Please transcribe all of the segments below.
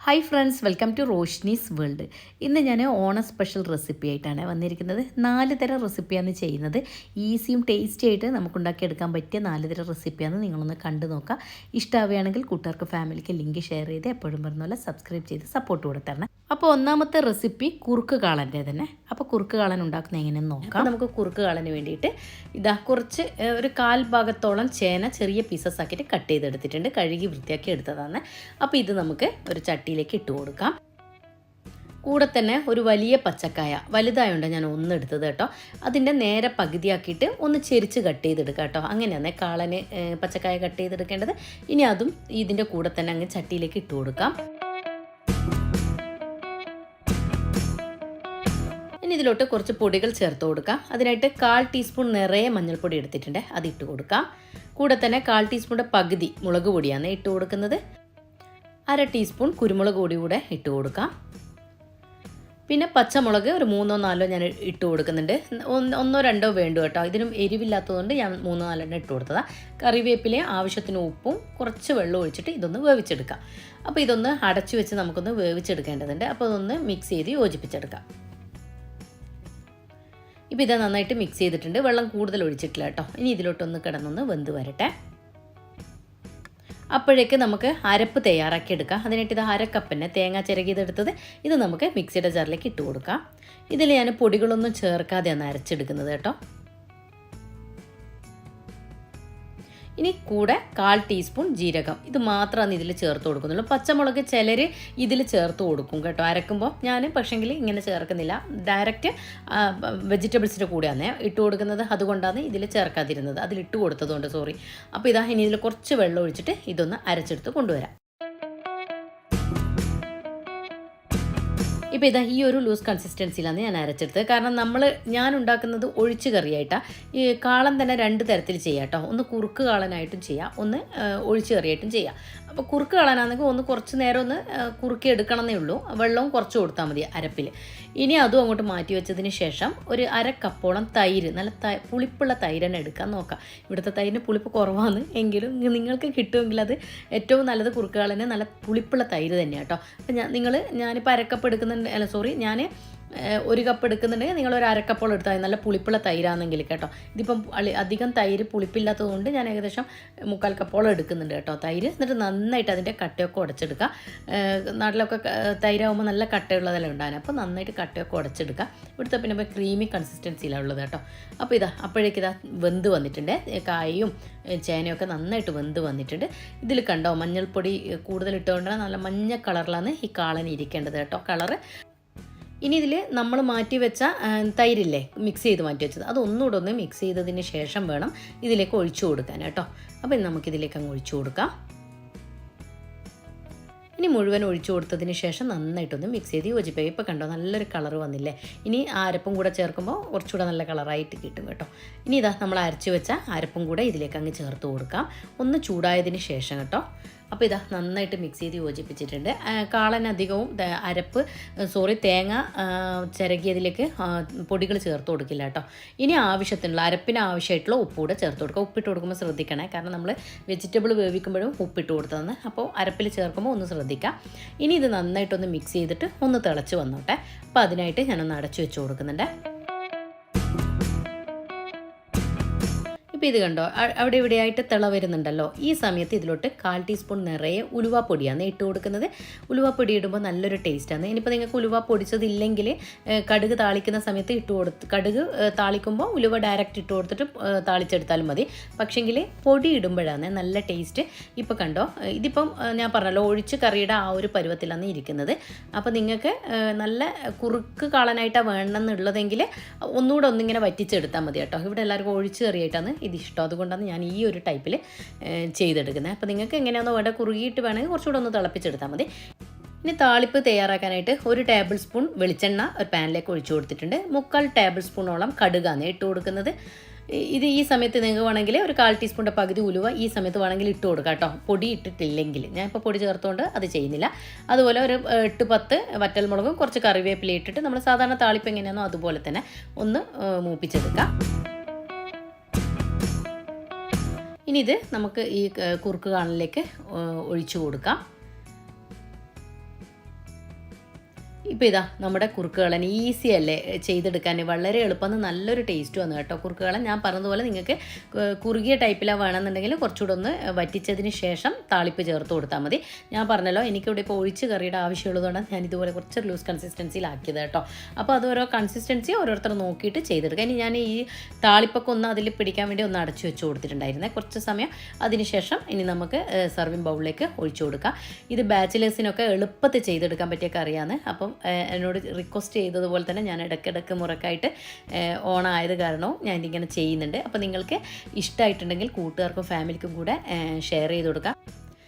Hi friends, welcome to Roshni's world. ഇന്ന് ഞാൻ ഓണ സ്പെഷ്യൽ റെസിപ്പി ആയിട്ടാണ് വന്നിരിക്കുന്നത്. 4 തരം റെസിപ്പിയാണ് ചെയ്യുന്നത്. ഈസിയും ടേസ്റ്റി ആയിട്ട് നമുക്ക് ഉണ്ടാക്കിയെടുക്കാൻ പറ്റിയ 4 തരം റെസിപ്പിയാണ്. നിങ്ങളൊന്ന് കണ്ടു നോക്കാം. ഇഷ്ടമാവുകയാണെങ്കിൽ കൂട്ടുകാർക്ക് ഫാമിലിക്ക് ലിങ്ക് ഷെയർ ചെയ്ത് എപ്പോഴും പറഞ്ഞ പോലെ സബ്സ്ക്രൈബ് ചെയ്ത് സപ്പോർട്ട് കൊടുത്തരണം. അപ്പോൾ ഒന്നാമത്തെ റെസിപ്പി കുറുക്ക് കാളൻ്റെ തന്നെ. അപ്പോൾ കുറുക്ക് കാളൻ ഉണ്ടാക്കുന്നത് എങ്ങനെയെന്ന് നോക്കാം. നമുക്ക് കുറുക്ക് കാളന് വേണ്ടിയിട്ട് കുറച്ച് ഒരു 1/4 ഭാഗത്തോളം ചേന ചെറിയ പീസസ് ആക്കിയിട്ട് കട്ട് ചെയ്തെടുത്തിട്ടുണ്ട്. കഴുകി വൃത്തിയാക്കി എടുത്തതാണ്. അപ്പോൾ ഇത് നമുക്ക് ഒരു ചട്ടിയിലേക്ക് ഇട്ട് കൊടുക്കാം. കൂടെ തന്നെ ഒരു വലിയ പച്ചക്കായ വലുതായോണ്ട് ഞാൻ ഒന്നെടുത്തത് കേട്ടോ. അതിൻ്റെ നേരെ പകുതിയാക്കിയിട്ട് ഒന്ന് ചെരിച്ച് കട്ട് ചെയ്തെടുക്കുക കേട്ടോ. അങ്ങനെയാണ് കാളന് പച്ചക്കായ കട്ട് ചെയ്തെടുക്കേണ്ടത്. ഇനി അതും ഇതിൻ്റെ കൂടെ തന്നെ അങ്ങ് ചട്ടിയിലേക്ക് ഇട്ട് കൊടുക്കാം. ഇനി ഇതിലോട്ട് കുറച്ച് പൊടികൾ ചേർത്ത് കൊടുക്കാം. അതിനായിട്ട് 1/4 ടീസ്പൂൺ നിറയെ മഞ്ഞൾപ്പൊടി എടുത്തിട്ടുണ്ട്, അത് ഇട്ട് കൊടുക്കാം. കൂടെ തന്നെ 1/4 ടീസ്പൂണിൻ്റെ പകുതി മുളക് പൊടിയാണ് ഇട്ട് കൊടുക്കുന്നത്. 1/2 ടീസ്പൂൺ കുരുമുളക് പൊടി കൂടെ ഇട്ട് കൊടുക്കാം. പിന്നെ പച്ചമുളക് ഒരു 3-4 ഞാൻ ഇട്ട് കൊടുക്കുന്നുണ്ട്. 1-2 വേണ്ടു കേട്ടോ. ഇതിനും എരിവില്ലാത്തതുകൊണ്ട് ഞാൻ 3-4 ഇട്ട് കൊടുത്തതാണ്. കറിവേപ്പില ആവശ്യത്തിന് ഉപ്പും കുറച്ച് വെള്ളം ഒഴിച്ചിട്ട് ഇതൊന്ന് വേവിച്ചെടുക്കാം. അപ്പോൾ ഇതൊന്ന് അടച്ചു വെച്ച് നമുക്കൊന്ന് വേവിച്ചെടുക്കേണ്ടതുണ്ട്. അപ്പോൾ അതൊന്ന് മിക്സ് ചെയ്ത് യോജിപ്പിച്ചെടുക്കാം. ഇപ്പോൾ ഇത് നന്നായിട്ട് മിക്സ് ചെയ്തിട്ടുണ്ട്. വെള്ളം കൂടുതൽ ഒഴിച്ചിട്ടില്ല കേട്ടോ. ഇനി ഇതിലോട്ടൊന്ന് കിടന്നൊന്ന് വെന്ത് വരട്ടെ. അപ്പോഴേക്ക് നമുക്ക് അരപ്പ് തയ്യാറാക്കി എടുക്കാം. അതിനായിട്ട് ഇത് 1/2 കപ്പിന് തേങ്ങ ചിരകിയതെടുത്തത് ഇത് നമുക്ക് മിക്സിയുടെ ജാറിലേക്ക് ഇട്ട് കൊടുക്കാം. ഇതിൽ ഞാൻ പൊടികളൊന്നും ചേർക്കാതെയാണ് അരച്ചെടുക്കുന്നത് കേട്ടോ. ഇനി കൂടെ 1/4 ടീസ്പൂൺ ജീരകം ഇത് മാത്രമാണ് ഇതിൽ ചേർത്ത് കൊടുക്കുന്നുള്ളൂ. പച്ചമുളക് ചിലർ ഇതിൽ ചേർത്ത് കൊടുക്കും കേട്ടോ അരക്കുമ്പോൾ. ഞാൻ പക്ഷേങ്കിൽ ഇങ്ങനെ ചേർക്കുന്നില്ല. ഡയറക്റ്റ് വെജിറ്റബിൾസിൻ്റെ കൂടെയാണ് ഇട്ട് കൊടുക്കുന്നത്. അതുകൊണ്ടാണ് ഇതിൽ ചേർക്കാതിരുന്നത്. അതിലിട്ട് കൊടുത്തതുകൊണ്ട് സോറി. അപ്പോൾ ഇനി ഇതിൽ കുറച്ച് വെള്ളം ഒഴിച്ചിട്ട് ഇതൊന്ന് അരച്ചെടുത്ത് കൊണ്ടുവരാം. ഇപ്പോൾ ഈ ഒരു ലൂസ് കൺസിസ്റ്റൻസിയിലാണ് ഞാൻ അരച്ചെടുത്തത്. കാരണം ഞാൻ ഉണ്ടാക്കുന്നത് ഒഴിച്ച് കറിയായിട്ടാണ്. ഈ കാളൻ തന്നെ 2 തരത്തിൽ ചെയ്യാം കേട്ടോ. ഒന്ന് കുറുക്ക് കാളനായിട്ടും ചെയ്യാം, ഒന്ന് ഒഴിച്ച് കറിയായിട്ടും ചെയ്യാം. അപ്പോൾ കുറുക്ക് കാളനാണെങ്കിൽ ഒന്ന് കുറച്ച് നേരം ഒന്ന് കുറുക്കി എടുക്കണമെന്നേ ഉള്ളൂ. വെള്ളവും കുറച്ച് കൊടുത്താൽ മതി അരപ്പിൽ. ഇനി അതും അങ്ങോട്ട് മാറ്റി വെച്ചതിന് ശേഷം ഒരു 1/2 കപ്പോളം തൈര്, നല്ല പുളിപ്പുള്ള തൈര് തന്നെ എടുക്കാൻ നോക്കാം. ഇവിടുത്തെ തൈരിന് പുളിപ്പ് കുറവാണ്, എങ്കിലും നിങ്ങൾക്ക് കിട്ടുമെങ്കിൽ അത് ഏറ്റവും നല്ലത് കുറുക്ക് കാളന് നല്ല പുളിപ്പുള്ള തൈര് തന്നെയാണ് കേട്ടോ. അപ്പോൾ ഞാനിപ്പോൾ 1/2 കപ്പ് എടുക്കുന്നുണ്ട്. ഞാൻ 1 കപ്പ് എടുക്കുന്നുണ്ടെങ്കിൽ നിങ്ങൾ ഒരു 1/2 കപ്പോളം എടുത്താൽ നല്ല പുളിപ്പുള്ള തൈരാണെങ്കിൽ കേട്ടോ. ഇതിപ്പം അധികം തൈര് പുളിപ്പില്ലാത്തതുകൊണ്ട് ഞാൻ ഏകദേശം 3/4 കപ്പോളം എടുക്കുന്നുണ്ട് കേട്ടോ തൈര്. എന്നിട്ട് നന്നായിട്ട് അതിൻ്റെ കട്ടയൊക്കെ ഉടച്ചെടുക്കുക. നാട്ടിലൊക്കെ തൈരാകുമ്പോൾ നല്ല കട്ടയുള്ളതെല്ലാം ഉണ്ടാകും. അപ്പോൾ നന്നായിട്ട് കട്ടയൊക്കെ ഉടച്ചെടുക്കുക. ഇവിടുത്തെ പിന്നെ ക്രീമി കൺസിസ്റ്റൻസിയിലാണ് ഉള്ളത് കേട്ടോ. അപ്പോൾ അപ്പോഴേക്ക് വെന്ത് വന്നിട്ടുണ്ട്. കായും ചേനയൊക്കെ നന്നായിട്ട് വെന്ത് വന്നിട്ടുണ്ട്. ഇതിൽ കണ്ടോ മഞ്ഞൾപ്പൊടി കൂടുതൽ ഇട്ടുകൊണ്ടാണ് നല്ല മഞ്ഞ കളറിലാണ് ഈ കാളൻ ഇരിക്കേണ്ടത് കേട്ടോ കളറ്. ഇനി ഇതിൽ നമ്മൾ മാറ്റി വെച്ച തൈരില്ലേ, മിക്സ് ചെയ്ത് മാറ്റി വെച്ചത്, അതൊന്നുകൂടെ ഒന്ന് മിക്സ് ചെയ്തതിന് ശേഷം വേണം ഇതിലേക്ക് ഒഴിച്ചു കൊടുക്കാൻ കേട്ടോ. അപ്പോൾ നമുക്കിതിലേക്ക് അങ്ങ് ഒഴിച്ചു കൊടുക്കാം. ഇനി മുഴുവൻ ഒഴിച്ചു കൊടുത്തതിന് ശേഷം നന്നായിട്ടൊന്ന് മിക്സ് ചെയ്ത് യോജിപ്പിക്കുക. ഇപ്പോൾ കണ്ടോ നല്ലൊരു കളർ വന്നില്ലേ. ഇനി അരപ്പും കൂടെ ചേർക്കുമ്പോൾ കുറച്ചുകൂടെ നല്ല കളറായിട്ട് കിട്ടും കേട്ടോ. ഇനി നമ്മൾ അരച്ച് വെച്ച അരപ്പും കൂടെ ഇതിലേക്ക് അങ്ങ് ചേർത്ത് കൊടുക്കാം. ഒന്ന് ചൂടായതിന് ശേഷം കേട്ടോ. അപ്പോൾ നന്നായിട്ട് മിക്സ് ചെയ്ത് യോജിപ്പിച്ചിട്ടുണ്ട്. കാളനധികവും തേങ്ങ ചിരകിയതിലേക്ക് പൊടികൾ ചേർത്ത് കൊടുക്കില്ല കേട്ടോ. ഇനി ആവശ്യത്തിനുള്ള അരപ്പിന് ആവശ്യമായിട്ടുള്ള ഉപ്പ് കൂടെ ചേർത്ത് കൊടുക്കുക. ഉപ്പിട്ട് കൊടുക്കുമ്പോൾ ശ്രദ്ധിക്കണേ, കാരണം നമ്മൾ വെജിറ്റബിൾ വേവിക്കുമ്പോഴും ഉപ്പിട്ട് കൊടുത്തതാണ്. അപ്പോൾ അരപ്പിൽ ചേർക്കുമ്പോൾ ഒന്ന് ശ്രദ്ധിക്കാം. ഇനി ഇത് നന്നായിട്ടൊന്ന് മിക്സ് ചെയ്തിട്ട് ഒന്ന് തിളച്ച് വന്നോട്ടെ. അപ്പോൾ അതിനായിട്ട് ഞാനൊന്ന് അടച്ചു വെച്ച് കൊടുക്കുന്നുണ്ട്. ഇപ്പോൾ ഇത് കണ്ടോ അവിടെ ഇവിടെയായിട്ട് തിള വരുന്നുണ്ടല്ലോ. ഈ സമയത്ത് ഇതിലോട്ട് 1/4 ടീസ്പൂൺ നിറയെ ഉലുവാപ്പൊടിയാണ് ഇട്ട് കൊടുക്കുന്നത്. ഉലുവാപ്പൊടി ഇടുമ്പോൾ നല്ലൊരു ടേസ്റ്റാണ്. ഇനിയിപ്പോൾ നിങ്ങൾക്ക് ഉലുവ പൊടിച്ചതില്ലെങ്കിൽ കടുക് താളിക്കുന്ന സമയത്ത് കടുക് താളിക്കുമ്പോൾ ഉലുവ ഡയറക്റ്റ് ഇട്ട് കൊടുത്തിട്ട് താളിച്ചെടുത്താലും മതി. പക്ഷേങ്കിൽ പൊടി ഇടുമ്പോഴാണ് നല്ല ടേസ്റ്റ്. ഇപ്പോൾ കണ്ടോ ഇതിപ്പം ഞാൻ പറഞ്ഞല്ലോ ഒഴിച്ച് കറിയുടെ ആ ഒരു പരുവത്തിലാണ് ഇരിക്കുന്നത്. അപ്പോൾ നിങ്ങൾക്ക് നല്ല കുറുക്ക് കാളനായിട്ടാണ് വേണമെന്നുള്ളതെങ്കിൽ ഒന്നുകൂടെ ഒന്നിങ്ങനെ വറ്റിച്ചെടുത്താൽ മതി കേട്ടോ. ഇവിടെ എല്ലാവർക്കും ഒഴിച്ച് കറിയായിട്ടാണ് ഇതിഷ്ടം. അതുകൊണ്ടാണ് ഞാൻ ഈ ഒരു ടൈപ്പിൽ ചെയ്തെടുക്കുന്നത്. അപ്പോൾ നിങ്ങൾക്ക് എങ്ങനെയാണോ വേണ്ട കുറുകിയിട്ട് വേണമെങ്കിൽ കുറച്ചുകൂടെ ഒന്ന് തിളപ്പിച്ചെടുത്താൽ മതി. ഇനി താളിപ്പ് തയ്യാറാക്കാനായിട്ട് 1 ടേബിൾ സ്പൂൺ വെളിച്ചെണ്ണ ഒരു പാനിലേക്ക് ഒഴിച്ചു കൊടുത്തിട്ടുണ്ട്. 3/4 ടേബിൾ സ്പൂണോളം കടുകാണ് ഇട്ട് കൊടുക്കുന്നത്. ഈ സമയത്ത് നിങ്ങൾക്ക് വേണമെങ്കിൽ ഒരു 1/4 ടീസ്പൂണിൻ്റെ പകുതി ഉലുവ ഈ സമയത്ത് വേണമെങ്കിൽ ഇട്ട് കൊടുക്കാം കേട്ടോ. പൊടി ഇട്ടിട്ടില്ലെങ്കിൽ ഞാനിപ്പോൾ പൊടി ചേർത്തുകൊണ്ട് അത് ചെയ്യുന്നില്ല. അതുപോലെ ഒരു 8-10 വറ്റൽമുളകും കുറച്ച് കറിവേപ്പില ഇട്ടിട്ട് നമ്മൾ സാധാരണ താളിപ്പ് എങ്ങനെയാണോ അതുപോലെ തന്നെ ഒന്ന് മൂപ്പിച്ചെടുക്കാം. ഇനി ഇനി ഇത് നമുക്ക് ഈ കുറുക്ക് കാണലിലേക്ക് ഒഴിച്ചു കൊടുക്കാം. ഇപ്പോൾ ഇതാ നമ്മുടെ കുറുക്കുകളൻ ഈസി അല്ലേ ചെയ്തെടുക്കാൻ, വളരെ എളുപ്പം, നല്ലൊരു ടേസ്റ്റ് വന്നു കേട്ടോ. കുറുക്കുകളൻ ഞാൻ പറഞ്ഞതുപോലെ നിങ്ങൾക്ക് കുറുകിയ ടൈപ്പിലാണ് വേണമെന്നുണ്ടെങ്കിൽ കുറച്ചുകൂടെ ഒന്ന് വറ്റിച്ചതിന് ശേഷം താളിപ്പ് ചേർത്ത് കൊടുത്താൽ മതി. ഞാൻ പറഞ്ഞല്ലോ എനിക്കിവിടെ ഇപ്പോൾ ഒഴിച്ച് കറിയുടെ ആവശ്യമുള്ളതുകൊണ്ടാണ് ഞാൻ ഇതുപോലെ കുറച്ച് ലൂസ് കൺസിസ്റ്റൻസിയിലാക്കിയത് കേട്ടോ. അപ്പോൾ അത് ഓരോ കൺസിസ്റ്റൻസി ഓരോരുത്തർ നോക്കിയിട്ട് ചെയ്തെടുക്കുക. ഇനി ഞാൻ ഈ താളിപ്പൊക്കെ ഒന്ന് അതിൽ പിടിക്കാൻ വേണ്ടി ഒന്ന് അടച്ചു വെച്ച് കൊടുത്തിട്ടുണ്ടായിരുന്നേ കുറച്ച് സമയം. അതിനുശേഷം ഇനി നമുക്ക് സർവിങ് ബൗളിലേക്ക് ഒഴിച്ചു കൊടുക്കാം. ഇത് ബാച്ചിലേഴ്സിനൊക്കെ എളുപ്പത്തിൽ ചെയ്തെടുക്കാൻ പറ്റിയ കറിയാണ്. അപ്പം എന്നോട് റിക്വസ്റ്റ് ചെയ്തതുപോലെ തന്നെ ഞാൻ ഇടയ്ക്കിടയ്ക്ക് മുറക്കായിട്ട് ഓണായത് കാരണവും ഞാൻ ഇതിങ്ങനെ ചെയ്യുന്നുണ്ട്. അപ്പോൾ നിങ്ങൾക്ക് ഇഷ്ടമായിട്ടുണ്ടെങ്കിൽ കൂട്ടുകാർക്കും ഫാമിലിക്കും കൂടെ ഷെയർ ചെയ്ത് കൊടുക്കാം.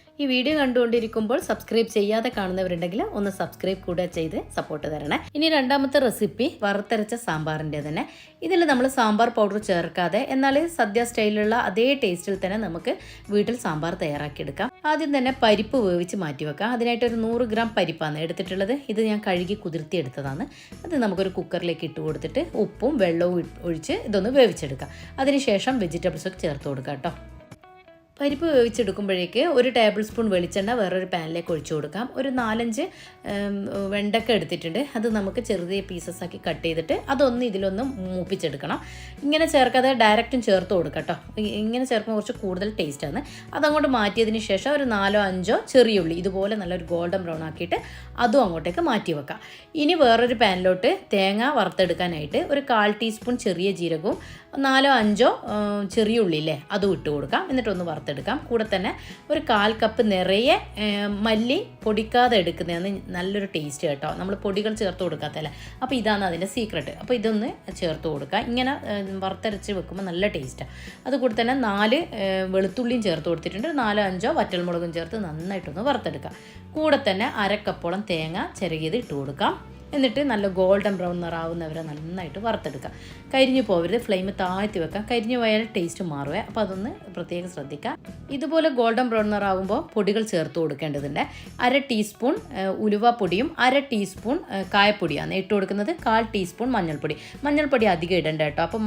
ഈ വീഡിയോ കണ്ടുകൊണ്ടിരിക്കുമ്പോൾ സബ്സ്ക്രൈബ് ചെയ്യാതെ കാണുന്നവരുണ്ടെങ്കിൽ ഒന്ന് സബ്സ്ക്രൈബ് കൂടെ ചെയ്ത് സപ്പോർട്ട് തരണേ. ഇനി രണ്ടാമത്തെ റെസിപ്പി വറുത്തരച്ച സാമ്പാറിൻ്റെ തന്നെ. ഇതിൽ നമ്മൾ സാമ്പാർ പൗഡർ ചേർക്കാതെ എന്നാൽ സദ്യ സ്റ്റൈലിലുള്ള അതേ ടേസ്റ്റിൽ തന്നെ നമുക്ക് വീട്ടിൽ സാമ്പാർ തയ്യാറാക്കിയെടുക്കാം. ആദ്യം തന്നെ പരിപ്പ് വേവിച്ച് മാറ്റി വെക്കാം. അതിനായിട്ടൊരു 100 ഗ്രാം പരിപ്പാണ് എടുത്തിട്ടുള്ളത്. ഇത് ഞാൻ കഴുകി കുതിർത്തിയെടുത്തതാണ്. അത് നമുക്കൊരു കുക്കറിലേക്ക് ഇട്ട് കൊടുത്തിട്ട് ഉപ്പും വെള്ളവും ഒഴിച്ച് ഇതൊന്ന് വേവിച്ചെടുക്കാം. അതിനുശേഷം വെജിറ്റബിൾസൊക്കെ ചേർത്ത് കൊടുക്കാം കേട്ടോ. പരിപ്പ് വേവിച്ചെടുക്കുമ്പോഴേക്ക് 1 ടേബിൾ സ്പൂൺ വെളിച്ചെണ്ണ വേറൊരു പാനിലേക്ക് ഒഴിച്ചു കൊടുക്കാം. ഒരു 4-5 വെണ്ടക്ക എടുത്തിട്ടുണ്ട്. അത് നമുക്ക് ചെറിയ പീസസ് ആക്കി കട്ട് ചെയ്തിട്ട് അതൊന്ന് ഇതിലൊന്ന് മൂപ്പിച്ചെടുക്കണം. ഇങ്ങനെ ചേർക്കാതെ ഡയറക്റ്റും ചേർത്ത് കൊടുക്കാം കേട്ടോ. ഇങ്ങനെ ചേർക്കുമ്പോൾ കുറച്ച് കൂടുതൽ ടേസ്റ്റാണ്. അതങ്ങോട്ട് മാറ്റിയതിന് ശേഷം ഒരു 4-5 ചെറിയ ഉള്ളി ഇതുപോലെ നല്ലൊരു ഗോൾഡൻ ബ്രൗൺ ആക്കിയിട്ട് അതും അങ്ങോട്ടേക്ക് മാറ്റി വെക്കാം. ഇനി വേറൊരു പാനിലോട്ട് തേങ്ങ വറുത്തെടുക്കാനായിട്ട് ഒരു 1/4 ടീസ്പൂൺ ചെറിയ ജീരകവും 4-5 ചെറിയ ഉള്ളിയില്ലേ അതും ഇട്ട് കൊടുക്കാം. എന്നിട്ടൊന്ന് വറുത്തെടുക്കാം. കൂടെ തന്നെ ഒരു 1/4 കപ്പ് നിറയെ മല്ലി പൊടിക്കാതെ എടുക്കുന്നതാണ് നല്ലൊരു ടേസ്റ്റ് കേട്ടോ. നമ്മൾ പൊടികൾ ചേർത്ത് കൊടുക്കാത്തല്ല. അപ്പോൾ ഇതാണ് അതിൻ്റെ സീക്രട്ട്. അപ്പോൾ ഇതൊന്ന് ചേർത്ത് കൊടുക്കുക. ഇങ്ങനെ വറുത്തരച്ച് വെക്കുമ്പോൾ നല്ല ടേസ്റ്റാണ്. അതുകൂടെ തന്നെ 4 വെളുത്തുള്ളിയും ചേർത്ത് കൊടുത്തിട്ടുണ്ട്. 4-5 വറ്റൽമുളകും ചേർത്ത് നന്നായിട്ടൊന്ന് വറുത്തെടുക്കാം. കൂടെ തന്നെ 1/2 കപ്പോളം തേങ്ങ ചിരകിയത് ഇട്ട് കൊടുക്കാം. എന്നിട്ട് നല്ല ഗോൾഡൻ ബ്രൗൺ നിറാവുന്നവരെ നന്നായിട്ട് വറുത്തെടുക്കാം. കരിഞ്ഞു പോകരുത്. ഫ്ലെയിം താഴ്ത്തി വെക്കാം. കരിഞ്ഞു പോയാൽ ടേസ്റ്റ് മാറുവേ. അപ്പോൾ അതൊന്ന് പ്രത്യേകം ശ്രദ്ധിക്കാം. ഇതുപോലെ ഗോൾഡൻ ബ്രൗൺ നിറാവുമ്പോൾ പൊടികൾ ചേർത്ത് കൊടുക്കേണ്ടതുണ്ട്. 1/2 ടീസ്പൂൺ ഉലുവാപ്പൊടിയും 1/2 ടീസ്പൂൺ കായപ്പൊടിയാണ് ഇട്ട് കൊടുക്കുന്നത്. 1/4 ടീസ്പൂൺ മഞ്ഞൾപ്പൊടി. മഞ്ഞൾപ്പൊടി അധികം ഇടണ്ട കേട്ടോ. അപ്പം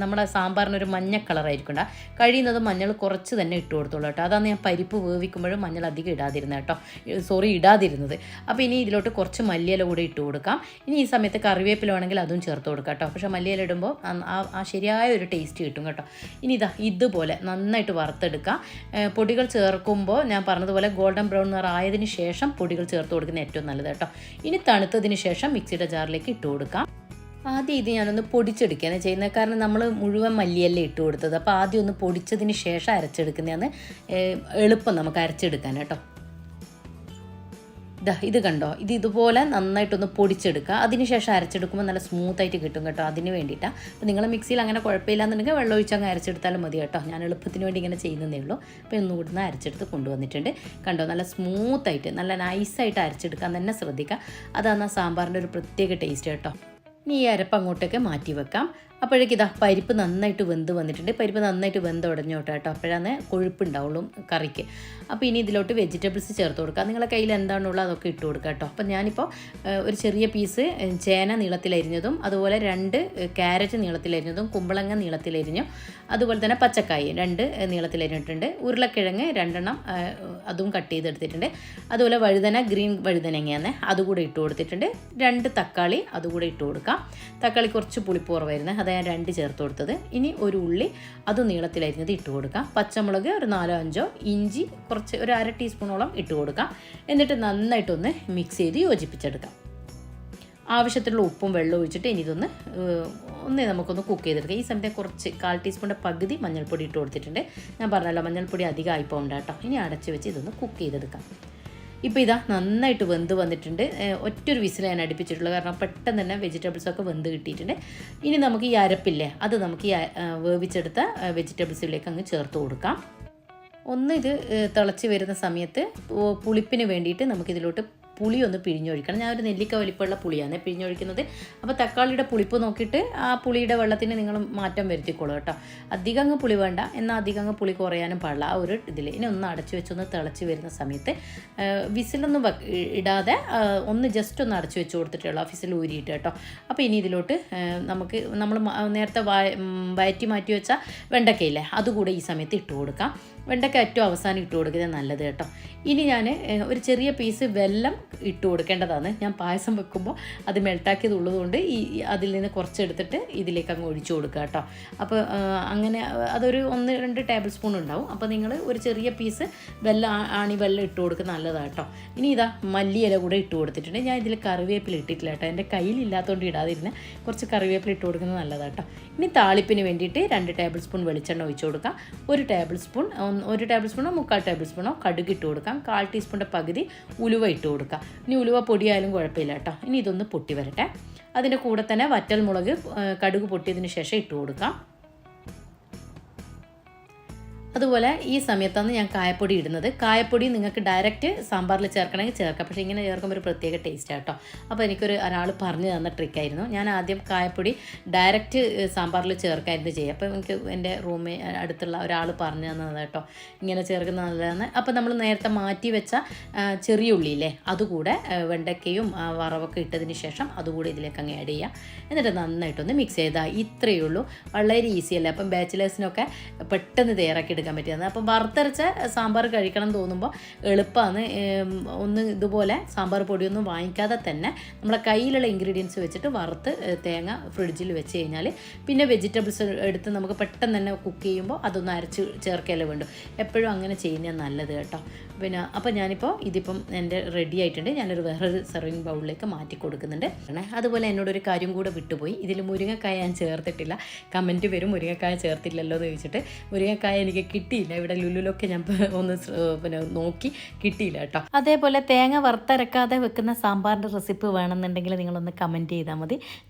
നമ്മുടെ സാമ്പാറിനൊരു മഞ്ഞ കളറായിരിക്കും. കഴിയുന്നത് മഞ്ഞൾ കുറച്ച് തന്നെ ഇട്ട് കൊടുത്തോളൂ കേട്ടോ. അതാണ് ഞാൻ പരിപ്പ് വേവിക്കുമ്പോഴും മഞ്ഞൾ അധികം ഇടാതിരുന്നത് കേട്ടോ. ഇടാതിരുന്നത്. അപ്പോൾ ഇനി ഇതിലോട്ട് കുറച്ച് മല്ലിയില കൂടി ഇട്ട് കൊടുക്കാം. ഇനി ഈ സമയത്ത് കറിവേപ്പില വേണമെങ്കിൽ അതും ചേർത്ത് കൊടുക്കാം കേട്ടോ. പക്ഷേ മല്ലിയില ഇടുമ്പോൾ ആ ശരിയായ ഒരു ടേസ്റ്റ് കിട്ടും കേട്ടോ. ഇനി ഇതുപോലെ നന്നായിട്ട് വറുത്തെടുക്കാം. പൊടികൾ ചേർക്കുമ്പോൾ ഞാൻ പറഞ്ഞതുപോലെ ഗോൾഡൻ ബ്രൗൺ നിറായതിന് ശേഷം പൊടികൾ ചേർത്ത് കൊടുക്കുന്നത് ഏറ്റവും നല്ലത് കേട്ടോ. ഇനി തണുത്തതിന് ശേഷം മിക്സിയുടെ ജാറിലേക്ക് ഇട്ട് കൊടുക്കാം. ആദ്യം ഇത് ഞാനൊന്ന് പൊടിച്ചെടുക്കുകയാണ് ചെയ്യുന്നത്. കാരണം നമ്മൾ മുഴുവൻ മല്ലിയല്ലേ ഇട്ട് കൊടുത്തത്. അപ്പോൾ ആദ്യം ഒന്ന് പൊടിച്ചതിന് ശേഷം അരച്ചെടുക്കുന്നതാണ് എളുപ്പം നമുക്ക് അരച്ചെടുക്കാൻ കേട്ടോ. ഇത് കണ്ടോ, ഇതുപോലെ നന്നായിട്ടൊന്ന് പൊടിച്ചെടുക്കുക. അതിനുശേഷം അരച്ചെടുക്കുമ്പോൾ നല്ല സ്മൂത്തായിട്ട് കിട്ടും കേട്ടോ. അതിന് വേണ്ടിയിട്ടാണ്. അപ്പോൾ നിങ്ങൾ മിക്സിയിൽ അങ്ങനെ കുഴപ്പമില്ലാന്നുണ്ടെങ്കിൽ വെള്ളം ഒഴിച്ച് അങ്ങ് അരച്ചെടുത്താലും മതി കേട്ടോ. ഞാൻ എളുപ്പത്തിന് വേണ്ടി ഇങ്ങനെ ചെയ്യുന്നതേ ഉള്ളൂ. അപ്പോൾ ഒന്നുകൂടി അരച്ചെടുത്ത് കൊണ്ടുവന്നിട്ടുണ്ട്. കണ്ടോ, നല്ല സ്മൂത്തായിട്ട് നല്ല നൈസായിട്ട് അരച്ചെടുക്കാൻ തന്നെ ശ്രദ്ധിക്കുക. അതാണ് സാമ്പാറിൻ്റെ ഒരു പ്രത്യേക ടേസ്റ്റ് കേട്ടോ. ഇനി ഈ അരപ്പ് അങ്ങോട്ടേക്ക് മാറ്റി വെക്കാം. അപ്പോഴേക്ക് പരിപ്പ് നന്നായിട്ട് വെന്ത് വന്നിട്ടുണ്ട്. പരിപ്പ് നന്നായിട്ട് വെന്ത് ഉടഞ്ഞോട്ടെ കേട്ടോ. അപ്പോഴാണ് കൊഴുപ്പുണ്ടാവുള്ളൂ കറിക്ക്. അപ്പോൾ ഇനി ഇതിലോട്ട് വെജിറ്റബിൾസ് ചേർത്ത് കൊടുക്കുക. നിങ്ങളുടെ കയ്യിൽ എന്താണുള്ളത് അതൊക്കെ ഇട്ട് കൊടുക്കുക കേട്ടോ. അപ്പോൾ ഞാനിപ്പോൾ ഒരു ചെറിയ പീസ് ചേന നീളത്തിലരിഞ്ഞതും അതുപോലെ 2 ക്യാരറ്റ് നീളത്തിലരിഞ്ഞതും കുമ്പളങ്ങ നീളത്തിലരിഞ്ഞു അതുപോലെ തന്നെ പച്ചക്കായി 2 നീളത്തിലരിഞ്ഞിട്ടുണ്ട്. ഉരുളക്കിഴങ്ങ് 2 എണ്ണം അതും കട്ട് ചെയ്തെടുത്തിട്ടുണ്ട്. അതുപോലെ വഴുതന ഗ്രീൻ വഴുതനങ്ങയാണ് അതുകൂടെ ഇട്ട് കൊടുത്തിട്ടുണ്ട്. 2 തക്കാളി അതുകൂടെ ഇട്ട് കൊടുക്കാം. തക്കാളി കുറച്ച് പുളിപ്പ് കുറവായിരുന്നു. അത് ഞാൻ 2 ചേർത്ത് കൊടുത്തത്. ഇനി ഒരു ഉള്ളി അത് നീളത്തിലരിഞ്ഞത് ഇട്ട് കൊടുക്കാം. പച്ചമുളക് ഒരു 4-5, ഇഞ്ചി കുറച്ച് ഒരു 1/2 ടീസ്പൂണോളം ഇട്ട് കൊടുക്കാം. എന്നിട്ട് നന്നായിട്ടൊന്ന് മിക്സ് ചെയ്ത് യോജിപ്പിച്ചെടുക്കാം. ആവശ്യത്തിലുള്ള ഉപ്പും വെള്ളം ഒഴിച്ചിട്ട് ഇനി ഇതൊന്ന് നമുക്കൊന്ന് കുക്ക് ചെയ്തെടുക്കാം. ഈ സമയത്ത് കുറച്ച് 1/4 ടീസ്പൂണിൻ്റെ പകുതി മഞ്ഞൾപ്പൊടി ഇട്ട് കൊടുത്തിട്ടുണ്ട്. ഞാൻ പറഞ്ഞല്ലോ മഞ്ഞൾപ്പൊടി അധികം ആയിപ്പോണ്ട കേട്ടോ. ഇനി അടച്ച് വെച്ച് ഇതൊന്ന് കുക്ക് ചെയ്തെടുക്കാം. ഇപ്പോൾ നന്നായിട്ട് വെന്ത് വന്നിട്ടുണ്ട്. ഒറ്റൊരു വിസിൽ ഞാൻ അടുപ്പിച്ചിട്ടുള്ളൂ. കാരണം പെട്ടെന്ന് തന്നെ വെജിറ്റബിൾസൊക്കെ വെന്ത് കിട്ടിയിട്ടുണ്ട്. ഇനി നമുക്ക് ഈ അരപ്പില്ലേ അത് നമുക്ക് ഈ വേവിച്ചെടുത്ത വെജിറ്റബിൾസിലേക്ക് അങ്ങ് ചേർത്ത് കൊടുക്കാം. ഇത് തിളച്ച് വരുന്ന സമയത്ത് പുളിപ്പിന് വേണ്ടിയിട്ട് നമുക്കിതിലോട്ട് പുളി ഒന്ന് പിഴിഞ്ഞൊഴിക്കണം. ഞാനൊരു നെല്ലിക്ക വലിപ്പമുള്ള പുളിയാണ് പിഴിഞ്ഞൊഴിക്കുന്നത്. അപ്പോൾ തക്കാളിയുടെ പുളിപ്പ് നോക്കിയിട്ട് ആ പുളിയുടെ വെള്ളത്തിന് നിങ്ങൾ മാറ്റം വരുത്തിക്കോളൂ കേട്ടോ. അധികം അങ്ങ് പുളി വേണ്ട, എന്നാൽ അധികം അങ്ങ് പുളി കുറയാനും പാടില്ല. ആ ഒരു ഇതിൽ ഇനി ഒന്ന് അടച്ചു വെച്ചൊന്ന് തിളച്ച് വരുന്ന സമയത്ത് വിസിലൊന്നും ഇടാതെ ജസ്റ്റ് ഒന്ന് അടച്ചു വെച്ച് കൊടുത്തിട്ടുള്ളൂ. വിസിൽ ഊരിയിട്ട് കേട്ടോ. അപ്പോൾ ഇനി ഇതിലോട്ട് നമ്മൾ നേരത്തെ വയറ്റി മാറ്റി വെച്ച വെണ്ടക്കയില്ലേ അതുകൂടെ ഈ സമയത്ത് ഇട്ട് കൊടുക്കാം. വെണ്ടക്ക ഏറ്റവും അവസാനം ഇട്ട് കൊടുക്കുന്നത് നല്ലത് കേട്ടോ. ഇനി ഞാൻ ഒരു ചെറിയ പീസ് വെല്ലം ഇട്ട് കൊടുക്കേണ്ടതാണ്. ഞാൻ പായസം വെക്കുമ്പോൾ അത് മെൽട്ടാക്കിയത് ഉള്ളതുകൊണ്ട് അതിൽ നിന്ന് കുറച്ചെടുത്തിട്ട് ഇതിലേക്ക് അങ്ങ് ഒഴിച്ചു കൊടുക്കുക കേട്ടോ. അപ്പോൾ അങ്ങനെ അതൊരു 1-2 ടേബിൾ സ്പൂൺ ഉണ്ടാവും. അപ്പോൾ നിങ്ങൾ ഒരു ചെറിയ പീസ് വെള്ളം ഇട്ട് കൊടുക്കുക നല്ലതാണ് കേട്ടോ. ഇനി ഇതാ മല്ലിയില കൂടെ ഇട്ട് കൊടുത്തിട്ടുണ്ട്. ഞാൻ ഇതിൽ കറിവേപ്പില ഇട്ടിട്ടില്ല കേട്ടോ, എൻ്റെ കയ്യിലില്ലാത്തതുകൊണ്ട് ഇടാതിരുന്ന്. കുറച്ച് കറിവേപ്പില ഇട്ട് കൊടുക്കുന്നത് നല്ലതാണ് കേട്ടോ. ഇനി താളിപ്പിന് വേണ്ടിയിട്ട് 2 ടേബിൾ സ്പൂൺ വെളിച്ചെണ്ണ ഒഴിച്ച് കൊടുക്കാം. 1 ടേബിൾ സ്പൂണോ 3/4 ടേബിൾ സ്പൂണോ കടുക് ഇട്ട് കൊടുക്കാം. 1/4 ടീസ്പൂണിൻ്റെ പകുതി ഉലുവ ഇട്ട് കൊടുക്കാം. ഇനി ഉലുവ പൊടിയായാലും കുഴപ്പമില്ല കേട്ടോ. ഇനി ഇതൊന്ന് പൊട്ടി വരട്ടെ. അതിൻ്റെ കൂടെ തന്നെ വറ്റൽമുളക് കടുക് പൊട്ടിയതിന് ശേഷം ഇട്ട് കൊടുക്കാം. അതുപോലെ ഈ സമയത്താണ് ഞാൻ കായപ്പൊടി ഇടുന്നത്. കായപ്പൊടി നിങ്ങൾക്ക് ഡയറക്റ്റ് സാമ്പാറിൽ ചേർക്കണമെങ്കിൽ ചേർക്കാം, പക്ഷേ ഇങ്ങനെ ചേർക്കുമ്പോൾ ഒരു പ്രത്യേക ടേസ്റ്റാണ് കേട്ടോ. അപ്പോൾ ഒരാൾ പറഞ്ഞു തന്ന ട്രിക്കായിരുന്നു. ഞാൻ ആദ്യം കായപ്പൊടി ഡയറക്റ്റ് സാമ്പാറിൽ ചേർക്കായിരുന്നു ചെയ്യുക. അപ്പോൾ എനിക്ക് എൻ്റെ അടുത്തുള്ള ഒരാൾ പറഞ്ഞു തന്നത് കേട്ടോ, ഇങ്ങനെ ചേർക്കുന്നത് നല്ലതാണ്. അപ്പോൾ നമ്മൾ നേരത്തെ മാറ്റി വെച്ച ചെറിയ ഉള്ളിയില്ലേ, അതുകൂടെ വെണ്ടയ്ക്കയും വറവൊക്കെ ഇട്ടതിന് ശേഷം അതുകൂടെ ഇതിലേക്ക് അങ്ങ് ആഡ് ചെയ്യുക. എന്നിട്ട് നന്നായിട്ടൊന്ന് മിക്സ് ചെയ്താൽ ഇത്രയേ ഉള്ളൂ. വളരെ ഈസിയല്ലേ. അപ്പം ബാച്ചിലേഴ്സിനൊക്കെ പെട്ടെന്ന് തയ്യാറാക്കി എടുക്കാൻ പറ്റിയത്. അപ്പം വറുത്തരച്ച സാമ്പാർ കഴിക്കണം തോന്നുമ്പോൾ എളുപ്പമാണ്. ഒന്ന് ഇതുപോലെ സാമ്പാർ പൊടിയൊന്നും വാങ്ങിക്കാതെ തന്നെ നമ്മളെ കയ്യിലുള്ള ഇൻഗ്രീഡിയൻസ് വെച്ചിട്ട് വറുത്ത് തേങ്ങ ഫ്രിഡ്ജിൽ വെച്ച് കഴിഞ്ഞാൽ പിന്നെ വെജിറ്റബിൾസ് എടുത്ത് നമുക്ക് പെട്ടെന്ന് തന്നെ കുക്ക് ചെയ്യുമ്പോൾ അതൊന്ന് അരച്ച് ചേർക്കലേ വേണ്ടു. എപ്പോഴും അങ്ങനെ ചെയ്യുന്നത് നല്ലത് കേട്ടോ. അപ്പോൾ ഞാനിപ്പോൾ ഇതിപ്പം എൻ്റെ റെഡി ആയിട്ടുണ്ട്. വേറൊരു സെർവിങ് ബൗളിലേക്ക് മാറ്റി കൊടുക്കുന്നുണ്ട്. അതുപോലെ എന്നോടൊരു കാര്യം കൂടെ വിട്ടുപോയി. ഇതിൽ മുരിങ്ങക്കായ ഞാൻ ചേർത്തിട്ടില്ല. കമൻറ്റ് വരും മുരിങ്ങക്കായ ചേർത്തില്ലല്ലോ എന്ന് ചോദിച്ചിട്ട്. മുരിങ്ങക്കായ എനിക്ക് കിട്ടിയില്ല. ഇവിടെ ലുലുലൊക്കെ ഞാൻ ഒന്ന് നോക്കി കിട്ടിയില്ല കേട്ടോ. അതേപോലെ തേങ്ങ വറുത്തരക്കാതെ വെക്കുന്ന സാമ്പാറിൻ്റെ റെസിപ്പി വേണമെന്നുണ്ടെങ്കിൽ നിങ്ങളൊന്ന് കമൻറ്റ് ചെയ്താൽ മതി.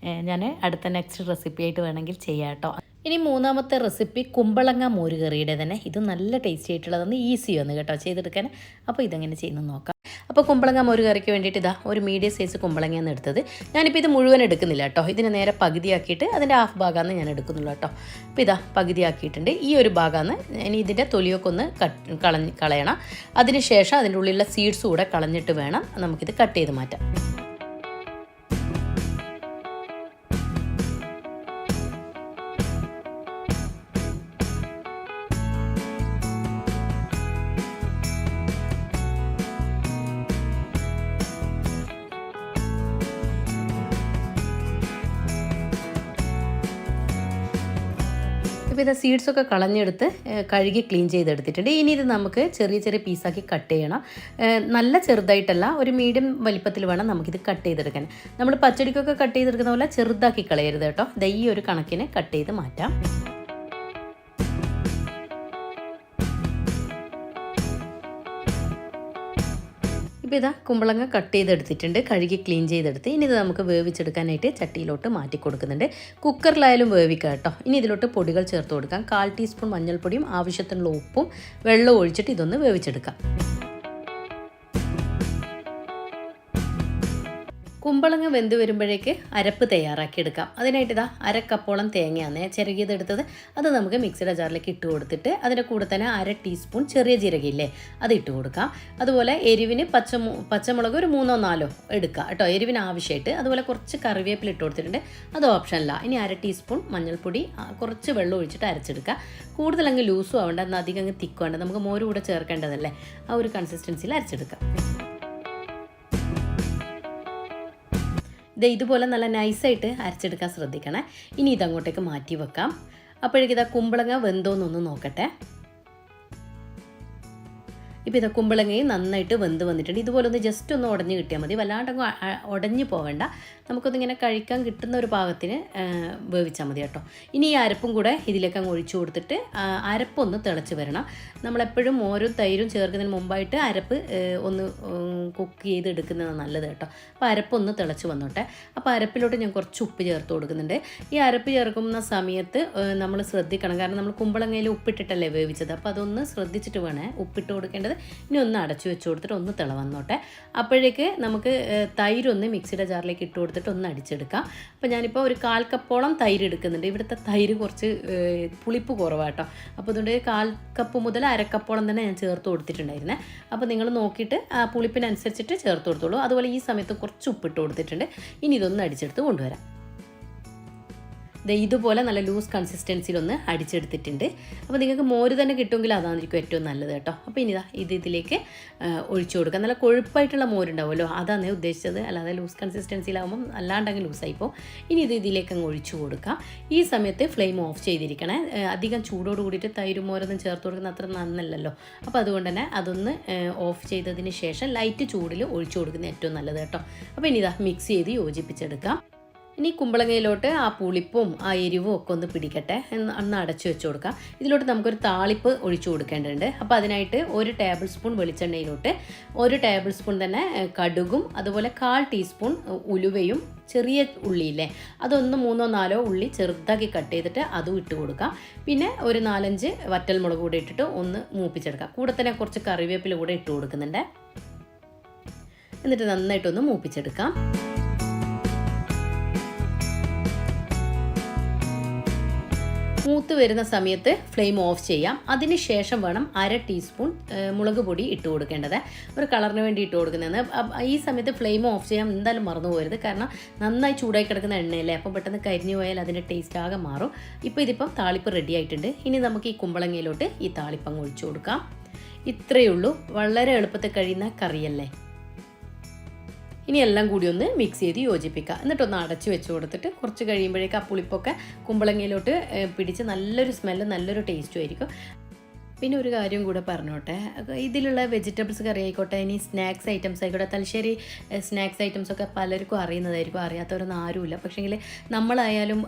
ഞാൻ അടുത്ത നെക്സ്റ്റ് റെസിപ്പി ആയിട്ട് വേണമെങ്കിൽ ചെയ്യാം കേട്ടോ. ഇനി മൂന്നാമത്തെ റെസിപ്പി കുമ്പളങ്ങ മോരുകറിയുടെ തന്നെ. ഇത് നല്ല ടേസ്റ്റി ആയിട്ടുള്ളതാണ്, ഈസി വന്ന് കേട്ടോ ചെയ്തെടുക്കാൻ. അപ്പോൾ ഇതെങ്ങനെ ചെയ്യുന്നത് നോക്കാം. അപ്പോൾ കുമ്പളങ്ങ മോരുകറിക്ക് വേണ്ടിയിട്ട് ഇതാ ഒരു മീഡിയം സൈസ് കുമ്പളങ്ങയാണ് എടുത്തത്. ഞാനിപ്പോൾ ഇത് മുഴുവൻ എടുക്കുന്നില്ല കേട്ടോ. ഇതിന് നേരെ പകുതിയാക്കിയിട്ട് അതിൻ്റെ ഹാഫ് ഭാഗമാണ് ഞാൻ എടുക്കുന്നുള്ളൂ കേട്ടോ. അപ്പോൾ ഇതാ പകുതിയാക്കിയിട്ടുണ്ട്. ഈ ഒരു ഭാഗമാണ്. ഇനി ഇതിൻ്റെ തൊലിയൊക്കെ ഒന്ന് കളയണം. അതിന് ശേഷം അതിൻ്റെ ഉള്ളിലുള്ള സീഡ്സ് കൂടെ കളഞ്ഞിട്ട് വേണം നമുക്കിത് കട്ട് ചെയ്ത് മാറ്റാം. ഇപ്പോൾ ഇത് സീഡ്സൊക്കെ കളഞ്ഞെടുത്ത് കഴുകി ക്ലീൻ ചെയ്തെടുത്തിട്ടുണ്ട്. ഇനി ഇത് നമുക്ക് ചെറിയ ചെറിയ പീസാക്കി കട്ട് ചെയ്യണം. നല്ല ചെറുതായിട്ടല്ല, ഒരു മീഡിയം വലിപ്പത്തിൽ വേണം നമുക്കിത് കട്ട് ചെയ്തെടുക്കാൻ. നമ്മൾ പച്ചടിക്കൊക്കെ കട്ട് ചെയ്തെടുക്കുന്ന പോലെ ചെറുതാക്കി കളയരുത് കേട്ടോ. ഈ ഒരു കണക്കിന് കട്ട് ചെയ്ത് മാറ്റാം. ഇപ്പോൾ ഇതാ കുമ്പളങ്ങ കട്ട് ചെയ്തെടുത്തിട്ടുണ്ട്, കഴുകി ക്ലീൻ ചെയ്തെടുത്ത്. ഇനി ഇത് നമുക്ക് വേവിച്ചെടുക്കാനായിട്ട് ചട്ടിയിലോട്ട് മാറ്റി കൊടുക്കുന്നുണ്ട്. കുക്കറിലായാലും വേവിക്കുക കേട്ടോ. ഇനി ഇതിലോട്ട് പൊടികൾ ചേർത്ത് കൊടുക്കാം. 1/4 ടീസ്പൂൺ മഞ്ഞൾപ്പൊടിയും ആവശ്യത്തിനുള്ള ഉപ്പും വെള്ളം ഒഴിച്ചിട്ട് ഇതൊന്ന് വേവിച്ചെടുക്കാം. കുമ്പളങ്ങ വെന്ത് വരുമ്പോഴേക്ക് അരപ്പ് തയ്യാറാക്കിയെടുക്കാം. അതിനായിട്ട് ഇതാ 1/2 കപ്പോളം തേങ്ങയാണ് ചിരകിയതെടുത്തത്. അത് നമുക്ക് മിക്സിയുടെ ജാറിലേക്ക് ഇട്ട് കൊടുത്തിട്ട് അതിൻ്റെ കൂടെ തന്നെ 1/2 ടീസ്പൂൺ ചെറിയ ജീരകയില്ലേ അത് ഇട്ട് കൊടുക്കാം. അതുപോലെ എരിവിന് പച്ചമുളക് ഒരു 3-4 എടുക്കുക കേട്ടോ, എരിവിന് ആവശ്യമായിട്ട്. അതുപോലെ കുറച്ച് കറിവേപ്പില ഇട്ട് കൊടുത്തിട്ടുണ്ട്, അത് ഓപ്ഷനല്ല. ഇനി 1/2 ടീസ്പൂൺ മഞ്ഞൾപ്പൊടി, കുറച്ച് വെള്ളം ഒഴിച്ചിട്ട് അരച്ചെടുക്കുക. കൂടുതൽ അങ്ങ് ലൂസും ആവേണ്ട, എന്നാൽ അധികം അങ്ങ് തിക്കുവേണ്ട. നമുക്ക് മോര് കൂടെ ചേർക്കേണ്ടതല്ലേ, ആ ഒരു കൺസിസ്റ്റൻസിയിൽ അരച്ചെടുക്കാം. ഇതുപോലെ നല്ല നൈസായിട്ട് അരച്ചെടുക്കാൻ ശ്രദ്ധിക്കണേ. ഇനി ഇതങ്ങോട്ടേക്ക് മാറ്റി വെക്കാം. അപ്പോഴേക്കിതാ കുമ്പളങ്ങ വെന്തോന്നൊന്ന് നോക്കട്ടെ. ഇപ്പോൾ ഇതാ കുമ്പളങ്ങയും നന്നായിട്ട് വെന്ത് വന്നിട്ടുണ്ട്. ഇതുപോലെ ഒന്ന് ജസ്റ്റ് ഒന്ന് ഉടഞ്ഞ് കിട്ടിയാൽ മതി, വല്ലാണ്ടങ്ങ് ഉടഞ്ഞു പോകണ്ട. നമുക്കൊന്നിങ്ങനെ കഴിക്കാൻ കിട്ടുന്ന ഒരു പാകത്തിന് വേവിച്ചാൽ മതി കേട്ടോ. ഇനി ഈ അരപ്പും കൂടെ ഇതിലേക്ക് അങ്ങ് ഒഴിച്ചു കൊടുത്തിട്ട് അരപ്പൊന്ന് തിളച്ച് വരണം. നമ്മളെപ്പോഴും മോരും തൈരും ചേർക്കുന്നതിന് മുമ്പായിട്ട് അരപ്പ് ഒന്ന് കുക്ക് ചെയ്തെടുക്കുന്നത് നല്ലത് കേട്ടോ. അപ്പോൾ അരപ്പൊന്ന് തിളച്ച് വന്നോട്ടെ. അപ്പോൾ അരപ്പിലോട്ട് ഞാൻ കുറച്ച് ഉപ്പ് ചേർത്ത് കൊടുക്കുന്നുണ്ട്. ഈ അരപ്പ് ചേർക്കുന്ന സമയത്ത് നമ്മൾ ശ്രദ്ധിക്കണം, കാരണം നമ്മൾ കുമ്പളങ്ങയിൽ ഉപ്പിട്ടിട്ടല്ലേ വേവിച്ചത്. അപ്പോൾ അതൊന്ന് ശ്രദ്ധിച്ചിട്ട് വേണേ ഉപ്പിട്ട് കൊടുക്കേണ്ടത്. ഇനി ഒന്ന് അടച്ചു വെച്ച് കൊടുത്തിട്ട് ഒന്ന് തിളവന്നോട്ടെ. അപ്പോഴേക്ക് നമുക്ക് തൈരൊന്ന് മിക്സിയുടെ ജാറിലേക്ക് ഇട്ട് കൊടുത്തിട്ട് ഒന്ന് അടിച്ചെടുക്കാം. അപ്പോൾ ഞാനിപ്പോൾ ഒരു 1/4 കപ്പോളം തൈര് എടുക്കുന്നുണ്ട്. ഇവിടുത്തെ തൈര് കുറച്ച് പുളിപ്പ് കുറവാട്ടോ. അപ്പോൾ അതുകൊണ്ട് 1/4 കപ്പ് മുതൽ 1/2 കപ്പോളം തന്നെ ഞാൻ ചേർത്ത് കൊടുത്തിട്ടുണ്ടായിരുന്നേ. അപ്പോൾ നിങ്ങൾ നോക്കിയിട്ട് ആ പുളിപ്പിനനുസരിച്ചിട്ട് ചേർത്ത് കൊടുത്തോളൂ. അതുപോലെ ഈ സമയത്ത് കുറച്ച് ഉപ്പിട്ട് കൊടുത്തിട്ടുണ്ട്. ഇനി ഇതൊന്ന് അടിച്ചെടുത്ത് കൊണ്ടുവരാം. ഇതുപോലെ നല്ല ലൂസ് കൺസിസ്റ്റൻസിയിലൊന്ന് അടിച്ചെടുത്തിട്ടുണ്ട്. അപ്പോൾ നിങ്ങൾക്ക് മോര് തന്നെ കിട്ടുമെങ്കിൽ അതായിരിക്കും ഏറ്റവും നല്ലത് കേട്ടോ. അപ്പോൾ ഇനി ഇതിലേക്ക് ഒഴിച്ചു കൊടുക്കുക. നല്ല കൊഴുപ്പായിട്ടുള്ള മോരുണ്ടാവുമല്ലോ, അതാണ് ഉദ്ദേശിച്ചത്. അല്ലാതെ ലൂസ് കൺസിസ്റ്റൻസിയിലാകുമ്പം അല്ലാണ്ടങ്ങ് ലൂസായിപ്പോൾ. ഇനി ഇതിലേക്ക് അങ്ങ് ഒഴിച്ചു കൊടുക്കാം. ഈ സമയത്ത് ഫ്ലെയിം ഓഫ് ചെയ്തിരിക്കണേ. അധികം ചൂടോട് കൂടിയിട്ട് തൈരും മോരൊന്നും ചേർത്ത് കൊടുക്കുന്ന അത്ര നന്നല്ലല്ലോ. അപ്പോൾ അതുകൊണ്ട് തന്നെ അതൊന്ന് ഓഫ് ചെയ്തതിന് ശേഷം ലൈറ്റ് ചൂടിൽ ഒഴിച്ചു കൊടുക്കുന്നത് ഏറ്റവും നല്ലത് കേട്ടോ. അപ്പോൾ ഇനി മിക്സ് ചെയ്ത് യോജിപ്പിച്ചെടുക്കാം. ഇനി കുമ്പളങ്ങയിലോട്ട് ആ പുളിപ്പും ആ എരിവും ഒക്കെ ഒന്ന് പിടിക്കട്ടെ ഒന്ന് അടച്ചു വെച്ച് കൊടുക്കാം. ഇതിലോട്ട് നമുക്കൊരു താളിപ്പ് ഒഴിച്ചു കൊടുക്കേണ്ടതുണ്ട്. അപ്പോൾ അതിനായിട്ട് 1 ടേബിൾ സ്പൂൺ വെളിച്ചെണ്ണയിലോട്ട് 1 ടേബിൾ സ്പൂൺ തന്നെ കടുകും അതുപോലെ 1/4 ടീസ്പൂൺ ഉലുവയും ചെറിയ ഉള്ളിയില്ലേ അതൊന്ന് 3-4 ഉള്ളി ചെറുതാക്കി കട്ട് ചെയ്തിട്ട് അതും ഇട്ട് കൊടുക്കാം. പിന്നെ ഒരു 4-5 വറ്റൽമുളക് കൂടെ ഇട്ടിട്ട് ഒന്ന് മൂപ്പിച്ചെടുക്കാം. കൂടെ തന്നെ കുറച്ച് കറിവേപ്പില കൂടെ ഇട്ട് കൊടുക്കുന്നുണ്ട്. എന്നിട്ട് നന്നായിട്ടൊന്ന് മൂപ്പിച്ചെടുക്കാം. മൂത്ത് വരുന്ന സമയത്ത് ഫ്ലെയിം ഓഫ് ചെയ്യാം. അതിന് ശേഷം വേണം 1/2 ടീസ്പൂൺ മുളക് പൊടി ഇട്ട് കൊടുക്കേണ്ടത്. ഒരു കളറിന് വേണ്ടി ഇട്ട് കൊടുക്കുന്നതാണ്. ഈ സമയത്ത് ഫ്ലെയിം ഓഫ് ചെയ്യാൻ എന്തായാലും മറന്നു പോകരുത്. കാരണം നന്നായി ചൂടായി കിടക്കുന്ന എണ്ണയല്ലേ, അപ്പോൾ പെട്ടെന്ന് കരിഞ്ഞു പോയാൽ അതിൻ്റെ ടേസ്റ്റ് ആകെ മാറും. ഇതിപ്പം താളിപ്പ് റെഡി ആയിട്ടുണ്ട്. ഇനി നമുക്ക് ഈ കുമ്പളങ്ങയിലോട്ട് ഈ താളിപ്പങ്ങ് ഒഴിച്ചു കൊടുക്കാം. ഇത്രയേ ഉള്ളൂ. വളരെ എളുപ്പത്തിൽ കഴിയുന്ന കറിയല്ലേ. ഇനി എല്ലാം കൂടി ഒന്ന് മിക്സ് ചെയ്ത് യോജിപ്പിക്കുക. എന്നിട്ടൊന്ന് അടച്ചു വെച്ച് കൊടുത്തിട്ട് കുറച്ച് കഴിയുമ്പോഴേക്കും ആ പുളിപ്പൊക്കെ കുമ്പളങ്ങയിലോട്ട് പിടിച്ച് നല്ലൊരു സ്മെല്ലും നല്ലൊരു ടേസ്റ്റും ആയിരിക്കും. പിന്നെ ഒരു കാര്യം കൂടെ പറഞ്ഞോട്ടെ, ഇതിലുള്ള വെജിറ്റബിൾസ് കറി ആയിക്കോട്ടെ, ഇനി സ്നാക്സ് ഐറ്റംസ് ആയിക്കോട്ടെ, തലശ്ശേരി സ്നാക്സ് ഐറ്റംസൊക്കെ പലർക്കും അറിയുന്നതായിരിക്കും, അറിയാത്തവരൊന്നും ആരുമില്ല. പക്ഷേങ്കിൽ നമ്മളായാലും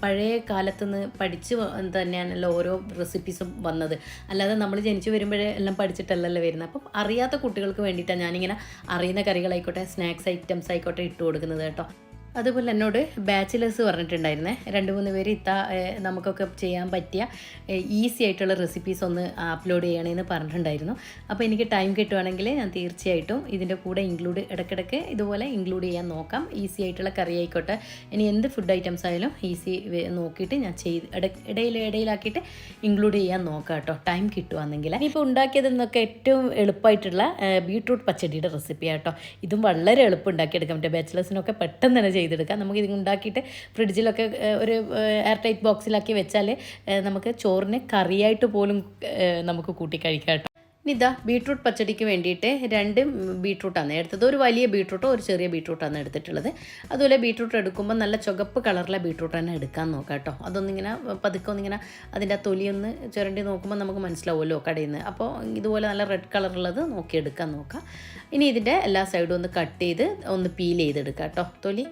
പഴയ കാലത്തുനിന്ന് പഠിച്ച് തന്നെയാണല്ലോ ഓരോ റെസിപ്പീസും വന്നത്. അല്ലാതെ നമ്മൾ ജനിച്ചു വരുമ്പോഴേ എല്ലാം പഠിച്ചിട്ടല്ലല്ലോ വരുന്നത്. അപ്പം അറിയാത്ത കുട്ടികൾക്ക് വേണ്ടിയിട്ടാണ് ഞാനിങ്ങനെ അറിയുന്ന കറികളായിക്കോട്ടെ സ്നാക്സ് ഐറ്റംസ് ആയിക്കോട്ടെ ഇട്ട് കൊടുക്കുന്നത് കേട്ടോ. അതുപോലെ എന്നോട് ബാച്ചിലേഴ്സ് പറഞ്ഞിട്ടുണ്ടായിരുന്നേ 2-3 പേര് നമുക്കൊക്കെ ചെയ്യാൻ പറ്റിയ ഈസി ആയിട്ടുള്ള റെസിപ്പീസ് ഒന്ന് അപ്ലോഡ് ചെയ്യണമെന്ന് പറഞ്ഞിട്ടുണ്ടായിരുന്നു. അപ്പോൾ എനിക്ക് ടൈം കിട്ടുവാണെങ്കിൽ ഞാൻ തീർച്ചയായിട്ടും ഇതിൻ്റെ കൂടെ ഇടയ്ക്കിടയ്ക്ക് ഇതുപോലെ ഇൻക്ലൂഡ് ചെയ്യാൻ നോക്കാം. ഈസി ആയിട്ടുള്ള കറി ആയിക്കോട്ടെ, ഇനി എന്ത് ഫുഡ് ഐറ്റംസ് ആയാലും ഈസി നോക്കിയിട്ട് ഞാൻ ഇടയിലാക്കിയിട്ട് ഇൻക്ലൂഡ് ചെയ്യാൻ നോക്കാം കേട്ടോ, ടൈം കിട്ടുവാണെങ്കിൽ. ഇപ്പോൾ ഉണ്ടാക്കിയതിൽ നിന്നൊക്കെ ഏറ്റവും എളുപ്പമായിട്ടുള്ള ബീട്രൂട്ട് പച്ചടിയുടെ റെസിപ്പിയാണ് കേട്ടോ. ഇതും വളരെ എളുപ്പം ഉണ്ടാക്കിയെടുക്കാൻ പറ്റും. ബാച്ചിലേഴ്സിനൊക്കെ പെട്ടെന്ന് തന്നെ ചെയ്തെടുക്കാം. നമുക്ക് ഇത് ഉണ്ടാക്കിയിട്ട് ഫ്രിഡ്ജിലൊക്കെ ഒരു എയർ ടൈറ്റ് ബോക്സിലാക്കി വെച്ചാൽ നമുക്ക് ചോറിന് കറിയായിട്ട് പോലും നമുക്ക് കൂട്ടി കഴിക്കാം കേട്ടോ. ഇനി ബീട്രൂട്ട് പച്ചടിക്ക് വേണ്ടിയിട്ട് 2 ബീട്രൂട്ടാണ് എടുത്തത്. ഒരു വലിയ ബീട്രൂട്ടോ ഒരു ചെറിയ ബീട്രൂട്ടാണ് എടുത്തിട്ടുള്ളത്. അതുപോലെ ബീട്രൂട്ട് എടുക്കുമ്പോൾ നല്ല ചുവപ്പ് കളറിലെ ബീട്രൂട്ട് തന്നെ എടുക്കാൻ നോക്കാം കേട്ടോ. അതൊന്നിങ്ങനെ പതുക്കെ ഒന്നിങ്ങനെ അതിൻ്റെ തൊലിയൊന്ന് ചുരണ്ടി നോക്കുമ്പോൾ നമുക്ക് മനസ്സിലാവുമല്ലോ കടയിൽ നിന്ന്. അപ്പോൾ ഇതുപോലെ നല്ല റെഡ് കളറുള്ളത് നോക്കി എടുക്കാൻ നോക്കാം. ഇനി ഇതിൻ്റെ എല്ലാ സൈഡും ഒന്ന് കട്ട് ചെയ്ത് ഒന്ന് പീൽ ചെയ്തെടുക്കാം കേട്ടോ തൊലി.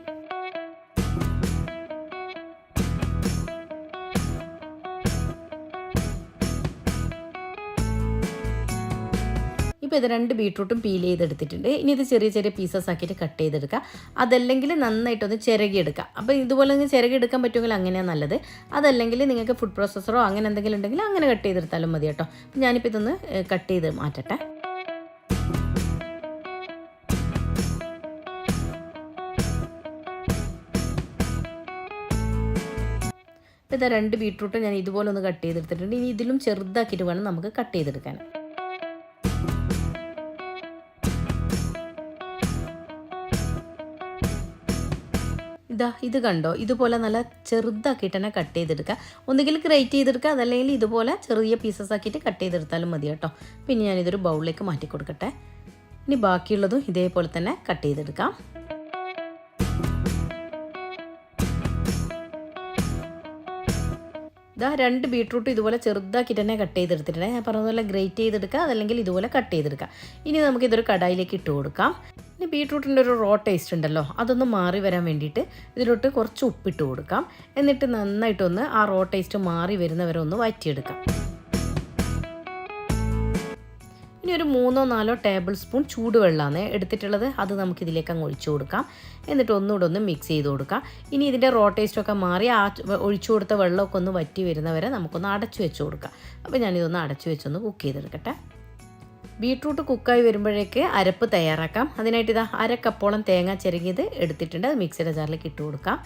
ഇപ്പോൾ ഇത് 2 ബീട്രൂട്ടും പീൽ ചെയ്തെടുത്തിട്ടുണ്ട്. ഇനി ഇത് ചെറിയ ചെറിയ പീസസ് ആക്കിയിട്ട് കട്ട് ചെയ്തെടുക്കുക. അതല്ലെങ്കിൽ നന്നായിട്ടൊന്ന് ചിരകിയെടുക്കുക. അപ്പോൾ ഇതുപോലെ ഒന്ന് ചിരകിയെടുക്കാൻ പറ്റുമെങ്കിൽ അങ്ങനെയാണ് നല്ലത്. അതല്ലെങ്കിൽ നിങ്ങൾക്ക് ഫുഡ് പ്രോസസ്സറോ അങ്ങനെ എന്തെങ്കിലും ഉണ്ടെങ്കിൽ അങ്ങനെ കട്ട് ചെയ്തെടുത്താലും മതി കേട്ടോ. ഞാനിപ്പോൾ ഇതൊന്ന് കട്ട് ചെയ്ത് മാറ്റട്ടെ. ഇപ്പോൾ ഇത് 2 ബീട്രൂട്ട് ഞാൻ ഇതുപോലെ ഒന്ന് കട്ട് ചെയ്തെടുത്തിട്ടുണ്ട്. ഇനി ഇതിലും ചെറുതാക്കിയിട്ട് വേണം നമുക്ക് കട്ട് ചെയ്തെടുക്കാൻ. ഇത് കണ്ടോ, ഇതുപോലെ നല്ല ചെറുതാക്കിയിട്ട് തന്നെ കട്ട് ചെയ്തെടുക്കുക. ഒന്നുകിൽ ഗ്രേറ്റ് ചെയ്തെടുക്കുക, അതല്ലെങ്കിൽ ഇതുപോലെ ചെറിയ പീസസ് ആക്കിയിട്ട് കട്ട് ചെയ്തെടുത്താലും മതി കേട്ടോ. പിന്നെ ഞാനിതൊരു ബൗളിലേക്ക് മാറ്റി കൊടുക്കട്ടെ. ഇനി ബാക്കിയുള്ളതും ഇതേപോലെ തന്നെ കട്ട് ചെയ്തെടുക്കാം. ഇതാ 2 ബീട്രൂട്ട് ഇതുപോലെ ചെറുതാക്കിയിട്ട് തന്നെ കട്ട് ചെയ്തെടുത്തിട്ടുണ്ട്. ഞാൻ പറഞ്ഞതുപോലെ ഗ്രേറ്റ് ചെയ്തെടുക്കുക, അതല്ലെങ്കിൽ ഇതുപോലെ കട്ട് ചെയ്തെടുക്കുക. ഇനി നമുക്കിതൊരു കടായിലേക്ക് ഇട്ട് കൊടുക്കാം. ഇനി ബീട്രൂട്ടിൻ്റെ ഒരു റോ ടേസ്റ്റ് ഉണ്ടല്ലോ, അതൊന്ന് മാറി വരാൻ വേണ്ടിയിട്ട് ഇതിലോട്ട് കുറച്ച് ഉപ്പിട്ട് കൊടുക്കാം. എന്നിട്ട് നന്നായിട്ടൊന്ന് ആ റോ ടേസ്റ്റ് മാറി വരുന്നവരെ ഒന്ന് വഴറ്റിയെടുക്കാം. ഇനി ഒരു 3-4 ടേബിൾ സ്പൂൺ ചൂടുവെള്ളമാണ് എടുത്തിട്ടുള്ളത്. അത് നമുക്കിതിലേക്ക് അങ്ങ് ഒഴിച്ചു കൊടുക്കാം. എന്നിട്ട് ഒന്നുകൂടെ ഒന്ന് മിക്സ് ചെയ്ത് കൊടുക്കാം. ഇനി ഇതിൻ്റെ റോ ടേസ്റ്റൊക്കെ മാറി ആ ഒഴിച്ചു കൊടുത്ത വെള്ളമൊക്കെ ഒന്ന് വറ്റി വരുന്നവരെ നമുക്കൊന്ന് അടച്ചു വെച്ച് കൊടുക്കാം. അപ്പോൾ ഞാനിതൊന്ന് അടച്ചു വെച്ചൊന്ന് കുക്ക് ചെയ്തെടുക്കട്ടെ. ബീട്രൂട്ട് കുക്കായി വരുമ്പോഴേക്ക് അരപ്പ് തയ്യാറാക്കാം. അതിനായിട്ട് 1/2 കപ്പോളം തേങ്ങ ചിരകിയത് എടുത്തിട്ടുണ്ട്. അത് മിക്സിയുടെ ജാറിലേക്ക് ഇട്ട് കൊടുക്കാം.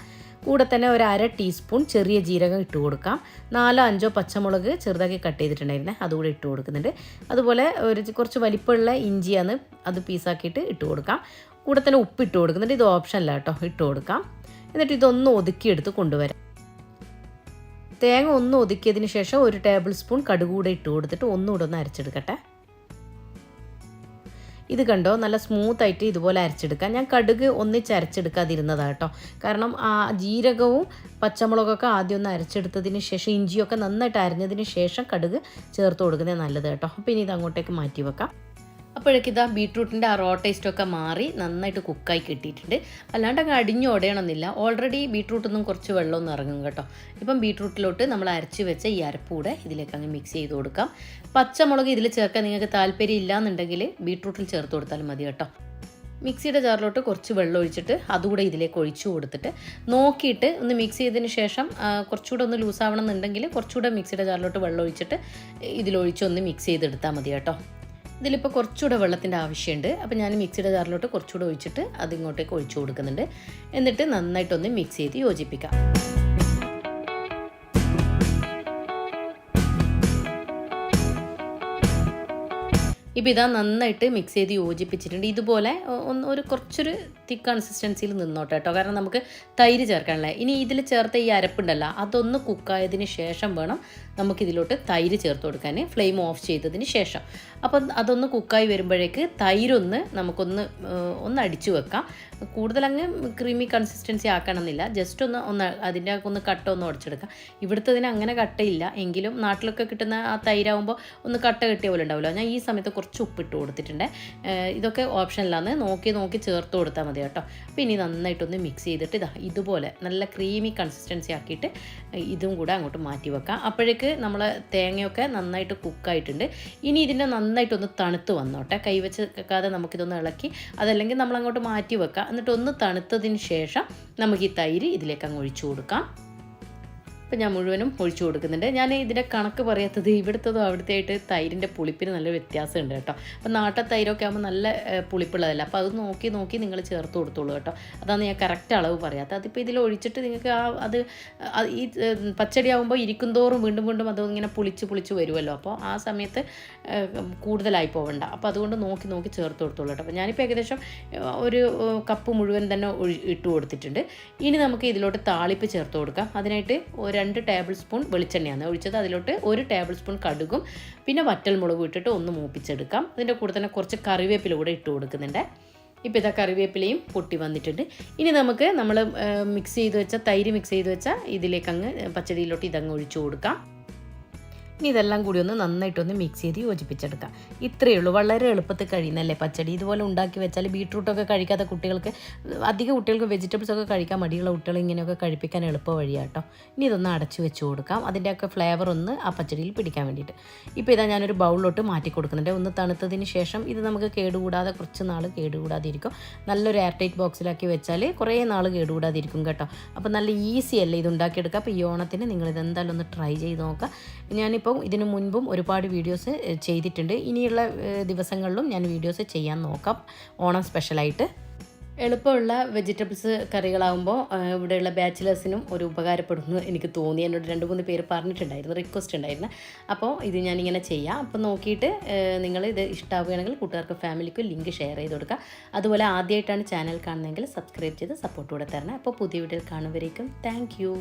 കൂടെ തന്നെ ഒരു 1/2 ടീസ്പൂൺ ചെറിയ ജീരകം ഇട്ട് കൊടുക്കാം. 4-5 പച്ചമുളക് ചെറുതാക്കി കട്ട് ചെയ്തിട്ടുണ്ടായിരുന്നേ, അതുകൂടെ ഇട്ട് കൊടുക്കുന്നുണ്ട്. അതുപോലെ കുറച്ച് വലിപ്പമുള്ള ഇഞ്ചിയാണ്, അത് പീസാക്കിയിട്ട് ഇട്ട് കൊടുക്കാം. കൂടെ തന്നെ ഉപ്പ് ഇട്ട് കൊടുക്കുന്നുണ്ട്. ഇത് ഓപ്ഷനല്ല കേട്ടോ, ഇട്ട് കൊടുക്കാം. എന്നിട്ട് ഇതൊന്ന് ഒതുക്കിയെടുത്ത് കൊണ്ടുവരാം. തേങ്ങ ഒന്ന് ഒതുക്കിയതിന് ശേഷം 1 ടേബിൾ സ്പൂൺ കടുക് കൂടെ ഇട്ട് കൊടുത്തിട്ട് ഒന്നുകൂടെ ഒന്ന് അരച്ചെടുക്കട്ടെ. ഇത് കണ്ടോ, നല്ല സ്മൂത്തായിട്ട് ഇതുപോലെ അരച്ചെടുക്കാം. ഞാൻ കടുക് ഒന്നിച്ച് അരച്ചെടുക്കാതിരുന്നതാണ് കേട്ടോ. കാരണം ആ ജീരകവും പച്ചമുളകൊക്കെ ആദ്യം ഒന്ന് അരച്ചെടുത്തതിന് ശേഷം ഇഞ്ചിയൊക്കെ നന്നായിട്ട് അരിഞ്ഞതിന് ശേഷം കടുക് ചേർത്ത് കൊടുക്കുന്നത് നല്ലത് കേട്ടോ. അപ്പോൾ ഇനി ഇത് അങ്ങോട്ടേക്ക് മാറ്റി വെക്കാം. അപ്പോഴേക്കിതാ ബീട്രൂട്ടിൻ്റെ ആ റോ ടേസ്റ്റൊക്കെ മാറി നന്നായിട്ട് കുക്കായി കിട്ടിയിട്ടുണ്ട്. അല്ലാണ്ട് അങ്ങ് അടിഞ്ഞ് ഉടയണമെന്നില്ല. ഓൾറെഡി ബീട്രൂട്ടൊന്നും കുറച്ച് വെള്ളമൊന്നും ഇറങ്ങും കേട്ടോ. ഇപ്പം ബീട്രൂട്ടിലോട്ട് നമ്മൾ അരച്ച് വെച്ച ഈ അരപ്പ് കൂടെ ഇതിലേക്ക് അങ്ങ് മിക്സ് ചെയ്ത് കൊടുക്കാം. പച്ചമുളക് ഇതിൽ ചേർക്കാൻ നിങ്ങൾക്ക് താല്പര്യം ഇല്ലയെന്നുണ്ടെങ്കിൽ ബീട്രൂട്ടിൽ ചേർത്ത് കൊടുത്താലും മതി കേട്ടോ. മിക്സിയുടെ ജാറിലോട്ട് കുറച്ച് വെള്ളം ഒഴിച്ചിട്ട് അതുകൂടെ ഇതിലേക്ക് ഒഴിച്ചു കൊടുത്തിട്ട് നോക്കിയിട്ട് ഒന്ന് മിക്സ് ചെയ്തതിന് ശേഷം കുറച്ചുകൂടെ ഒന്ന് ലൂസാവണം എന്നുണ്ടെങ്കിൽ കുറച്ചുകൂടെ മിക്സിയുടെ ജാറിലോട്ട് വെള്ളം ഒഴിച്ചിട്ട് ഇതിലൊഴിച്ചൊന്ന് മിക്സ് ചെയ്തെടുത്താൽ മതി കേട്ടോ. ഇതിലിപ്പോൾ കുറച്ചുകൂടെ വെള്ളത്തിൻ്റെ ആവശ്യമുണ്ട്. അപ്പോൾ ഞാൻ മിക്സിയുടെ ജാറിലോട്ട് കുറച്ചുകൂടെ ഒഴിച്ചിട്ട് അതിങ്ങോട്ടേക്ക് ഒഴിച്ചു കൊടുക്കുന്നുണ്ട്. എന്നിട്ട് നന്നായിട്ടൊന്ന് മിക്സ് ചെയ്ത് യോജിപ്പിക്കാം. ഇപ്പോൾ ഇതാ നന്നായിട്ട് മിക്സ് ചെയ്ത് യോജിപ്പിച്ചിട്ടുണ്ട്. ഇതുപോലെ ഒരു കുറച്ചൊരു തിക്ക് കൺസിസ്റ്റൻസിയിൽ നിന്നോട്ടെ കേട്ടോ. കാരണം നമുക്ക് തൈര് ചേർക്കാനല്ലേ. ഇനി ഇതിൽ ചേർത്ത ഈ അരപ്പുണ്ടല്ലോ അതൊന്ന് കുക്കായതിന് ശേഷം വേണം നമുക്കിതിലോട്ട് തൈര് ചേർത്ത് കൊടുക്കാൻ, ഫ്ലെയിം ഓഫ് ചെയ്തതിന് ശേഷം. അപ്പം അതൊന്ന് കുക്കായി വരുമ്പോഴേക്ക് തൈരൊന്ന് ഒന്ന് അടിച്ചു വെക്കാം. കൂടുതലങ്ങ് ക്രീമി കൺസിസ്റ്റൻസി ആക്കണമെന്നില്ല. ജസ്റ്റ് ഒന്ന് അതിൻ്റെ ഒന്ന് കട്ട ഒന്ന് ഉടച്ചെടുക്കാം. ഇവിടുത്തതിന് അങ്ങനെ കട്ടയില്ല എങ്കിലും നാട്ടിലൊക്കെ കിട്ടുന്ന ആ തൈരാകുമ്പോൾ ഒന്ന് കട്ട കെട്ടിയ പോലെ ഉണ്ടാവില്ല. ഞാൻ ഈ സമയത്ത് കുറച്ച് ഉപ്പിട്ട് കൊടുത്തിട്ടുണ്ട്. ഇതൊക്കെ ഓപ്ഷനിലാണ്, നോക്കി ചേർത്ത് കൊടുത്താൽ മതി കേട്ടോ. അപ്പോൾ ഇനി നന്നായിട്ടൊന്ന് മിക്സ് ചെയ്തിട്ട് ഇതുപോലെ നല്ല ക്രീമി കൺസിസ്റ്റൻസി ആക്കിയിട്ട് ഇതും കൂടെ അങ്ങോട്ട് മാറ്റി വെക്കാം. അപ്പോഴേക്ക് നമ്മൾ തേങ്ങയൊക്കെ നന്നായിട്ട് കുക്കായിട്ടുണ്ട്. ഇനി ഇതിൻ്റെ നന്നായിട്ടൊന്ന് തണുത്ത് വന്നോട്ടെ. കൈവച്ച് വെക്കാതെ നമുക്കിതൊന്ന് ഇളക്കി അതല്ലെങ്കിൽ നമ്മളങ്ങോട്ട് മാറ്റി വെക്കാം. എന്നിട്ട് ഒന്ന് തണുത്തതിന് ശേഷം നമുക്ക് ഈ തൈര് ഇതിലേക്ക് അങ്ങ് ഒഴിച്ചു കൊടുക്കാം. അപ്പോൾ ഞാൻ മുഴുവനും ഒഴിച്ചു കൊടുക്കുന്നുണ്ട്. ഞാൻ ഇതിൻ്റെ കണക്ക് പറയാത്തത് ഇവിടുത്തതും അവിടുത്തെ ആയിട്ട് തൈരിൻ്റെ പുളിപ്പിന് നല്ല വ്യത്യാസമുണ്ട് കേട്ടോ. അപ്പോൾ നാട്ടൻ തൈരൊക്കെ ആകുമ്പോൾ നല്ല പുളിപ്പുള്ളതല്ല. അപ്പോൾ അത് നോക്കി നിങ്ങൾ ചേർത്ത് കൊടുത്തോളൂ കേട്ടോ. അതാണ് ഞാൻ കറക്റ്റ് അളവ് പറയാത്തത്. അതിപ്പോൾ ഇതിൽ ഒഴിച്ചിട്ട് നിങ്ങൾക്ക് ഈ പച്ചടി ആകുമ്പോൾ ഇരിക്കും തോറും വീണ്ടും അതിങ്ങനെ പുളിച്ച് വരുമല്ലോ. അപ്പോൾ ആ സമയത്ത് കൂടുതലായി പോകണ്ട. അപ്പോൾ അതുകൊണ്ട് നോക്കി ചേർത്ത് കൊടുത്തോളൂ കേട്ടോ. അപ്പോൾ ഞാനിപ്പോൾ ഏകദേശം ഒരു കപ്പ് മുഴുവൻ തന്നെ ഇട്ട് കൊടുത്തിട്ടുണ്ട്. ഇനി നമുക്ക് ഇതിലോട്ട് താളിപ്പ് ചേർത്ത് കൊടുക്കാം. അതിനായിട്ട് 2 ടേബിൾ സ്പൂൺ വെളിച്ചെണ്ണയാണ് ഒഴിച്ചത്. അതിലോട്ട് 1 ടേബിൾ സ്പൂൺ കടുകും പിന്നെ വറ്റൽമുളകും ഇട്ടിട്ട് ഒന്ന് മൂപ്പിച്ചെടുക്കാം. അതിൻ്റെ കൂടെ തന്നെ കുറച്ച് കറിവേപ്പില കൂടെ ഇട്ട് കൊടുക്കുന്നുണ്ട്. ഇപ്പോൾ ഇതാ കറിവേപ്പിലയും പൊട്ടി വന്നിട്ടുണ്ട്. ഇനി നമുക്ക് നമ്മൾ തൈര് മിക്സ് ചെയ്ത് വെച്ച ഇതിലേക്ക് അങ്ങ് പച്ചടിയിലോട്ട് ഇതങ്ങ് ഒഴിച്ചു കൊടുക്കാം. ഇനി ഇതെല്ലാം കൂടി ഒന്ന് നന്നായിട്ടൊന്ന് മിക്സ് ചെയ്ത് യോജിപ്പിച്ചെടുക്കാം. ഇത്രയേ ഉള്ളൂ. വളരെ എളുപ്പത്തിൽ കഴിയുന്നല്ലേ പച്ചടി. ഇതുപോലെ ഉണ്ടാക്കി വെച്ചാൽ ബീട്രൂട്ടൊക്കെ കഴിക്കാത്ത കുട്ടികൾക്ക്, അധിക കുട്ടികൾക്ക് വെജിറ്റബിൾസൊക്കെ കഴിക്കാൻ മടിയുള്ള കുട്ടികൾ ഇങ്ങനെയൊക്കെ കഴിപ്പിക്കാൻ എളുപ്പ വഴിയാട്ടോ. ഇനി ഇതൊന്ന് അടച്ചു വെച്ച് കൊടുക്കാം. അതിൻ്റെയൊക്കെ ഫ്ലേവർ ഒന്ന് ആ പച്ചടിയിൽ പിടിക്കാൻ വേണ്ടിയിട്ട്. ഇപ്പോൾ ഇതാ ഞാനൊരു ബൗളിലോട്ട് മാറ്റി കൊടുക്കുന്നുണ്ട്. ഒന്ന് തണുത്തതിന് ശേഷം ഇത് നമുക്ക് കേടുകൂടാതെ കുറച്ച് നാൾ കേടുകൂടാതെ ഇരിക്കും. നല്ലൊരു എയർ ടൈറ്റ് ബോക്സിലാക്കി വെച്ചാൽ കുറേ നാൾ കേടുകൂടാതെ ഇരിക്കും കേട്ടോ. അപ്പോൾ നല്ല ഈസി അല്ലേ ഇത് ഉണ്ടാക്കിയെടുക്കുക. അപ്പോൾ ഈ ഓണത്തിന് നിങ്ങളിതെന്തായാലും ഒന്ന് ട്രൈ ചെയ്ത് നോക്കുക. ഞാനിപ്പോൾ ഇതിനു മുൻപും ഒരുപാട് വീഡിയോസ് ചെയ്തിട്ടുണ്ട്. ഇനിയുള്ള ദിവസങ്ങളിലും ഞാൻ വീഡിയോസ് ചെയ്യാൻ നോക്കാം ഓണം സ്പെഷ്യലായിട്ട്. എളുപ്പമുള്ള വെജിറ്റബിൾസ് കറികളാകുമ്പോൾ ഇവിടെയുള്ള ബാച്ചിലേഴ്സിനും ഒരു ഉപകാരപ്പെടുന്നു എനിക്ക് തോന്നി. എന്നോട് 2-3 പേര് പറഞ്ഞിട്ടുണ്ടായിരുന്നു, റിക്വസ്റ്റ് ഉണ്ടായിരുന്നു. അപ്പോൾ ഇത് ഞാനിങ്ങനെ ചെയ്യാം. അപ്പോൾ നോക്കിയിട്ട് നിങ്ങൾ ഇത് ഇഷ്ടമാവുകയാണെങ്കിൽ കൂട്ടുകാർക്ക് ഫാമിലിക്കും ലിങ്ക് ഷെയർ ചെയ്ത് കൊടുക്കുക. അതുപോലെ ആദ്യമായിട്ടാണ് ചാനൽ കാണുന്നതെങ്കിൽ സബ്സ്ക്രൈബ് ചെയ്ത് സപ്പോർട്ട് കൂടെ തരണം. അപ്പോൾ പുതിയ വീഡിയോയിൽ കാണുമ്പോഴേക്കും താങ്ക് യു.